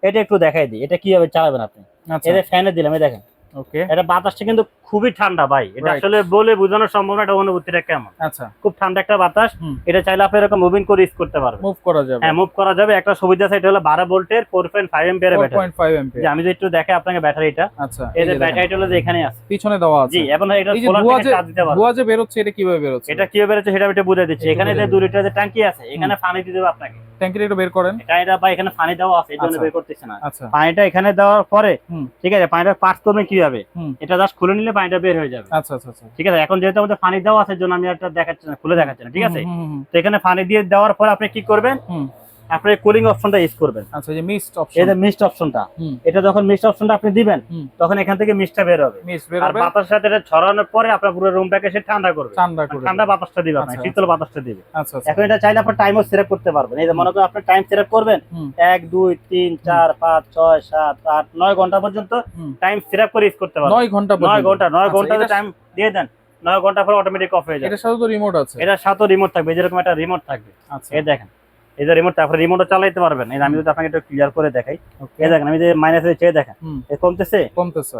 এটা একটু দেখাই দিই, এটা কিভাবে চালাবেন আপনি। আচ্ছা এটা ফ্যানে দিলাম, এই দেখেন ওকে এটা বাতাসটা কিন্তু খুবই ঠান্ডা ভাই, এটা Right. আসলে বলে বোঝানো সম্ভব না এটা অনুভূতিটা কেমন। আচ্ছা খুব ঠান্ডা একটা বাতাস, হুম এটা চাইলে আপনি এরকম মুভিং করে ইউজ করতে পারবেন। মুভ করা যাবে হ্যাঁ মুভ করা যাবে। একটা সুবিধা আছে, এটা হলো 12 ভোল্টের 4.5 এম্পিয়ারের ব্যাটারি। 4.5 এম্পিয়ার যে আমি যদি একটু দেখাই আপনাকে ব্যাটারিটা, আচ্ছা এই এই যে যে দেখেন, ব্যাটারিটা হলো যে এখানে আছে। পিছনে দেওয়া আছে জি, এবং এটা এই যে সোলার ধোঁয়া থেকে যে চার্জ দিতে পারবে। ধোঁয়া যে বের হচ্ছে এটা কিভাবে বের হচ্ছে এটা কিভাবে বেরোচ্ছে সেটা আমি একটু বুঝিয়ে দিচ্ছি। একটু এখানে যে বুঝিয়ে 2 লিটারের যে ট্যাঙ্কি আছে, এখানে পানি দিতে হবে আপনাকে। ট্যাঙ্কিটা একটু বের করেন এটা বা এখানে পানি দেওয়া আছে, এই জন্য আচ্ছা। বের করতেছে না। আচ্ছা পানিটা এখানে দেওয়ার পরে হুম ঠিক আছে, পানিটা পাস করবে কিভাবে, হুম এটা জাস্ট খুলে নিলে পানিটা বের হয়ে যাবে। আচ্ছা আচ্ছা আচ্ছা ঠিক আছে, এখন যেহেতু আমাদের পানি দেওয়া আছে, জন্য আমি একটা দেখাচ্ছি না, খুলে দেখাচ্ছি না, ঠিক আছে। হুম হুম হুম তো এখানে পানি দিয়ে দেওয়ার পর আপনি কি করবেন, হুম আপনি কুলিং অপশনটা ইউজ করবেন। আচ্ছা এই যে মিস্ট এই অপশন যে মিস্ট অপশনটা, হুম এটা যখন মিস্ট অপশনটা আপনি দিবেন, হুম তখন এখান থেকে মিস্টটা বের হবে। মিস্ট বের আর হবে বাতাসের সাথে এটা ছড়ানোর পরে আপনার পুরো রুমটাকে সে ঠান্ডা করবে। ঠান্ডা করে ঠান্ডা দেবে। বাতাসটা দিবে আপনাকে, আচ্ছা, শীতল বাতাসটা দিবে। আচ্ছা আচ্ছা এখন এটা চাইলে আপনি টাইমও সেভ করতে পারবেন। এই যে মনে করেন আপনি টাইম সেভ করবেন হুম 1 2 3 4 5 6 7 8 9 ঘন্টা পর্যন্ত হুম টাইম সেভ করে ইউজ করতে পারবেন। 9 ঘন্টা 9 পর্যন্ত ঘন্টা 9 আচ্ছা, ঘন্টা এটা- টাইম দিয়ে দেন, 9 ঘন্টা পরে অটোমেটিক অফ হয়ে যাবে। এটার সাথে তো রিমোট আছে এটার সাথে রিমোট থাকবে, যেরকম একটা রিমোট থাকবে। আচ্ছা এই দেখেন, এই যে রিমোট, তারপরে রিমোটও চালাতে পারবেন। এই যে আমি যদি আপনাকে একটু ক্লিয়ার করে দেখাই, ওকে এই দেখেন আমি যে মাইনাসে চেয়ে দেখেন, হুম এ কমতেছে, কমতেছে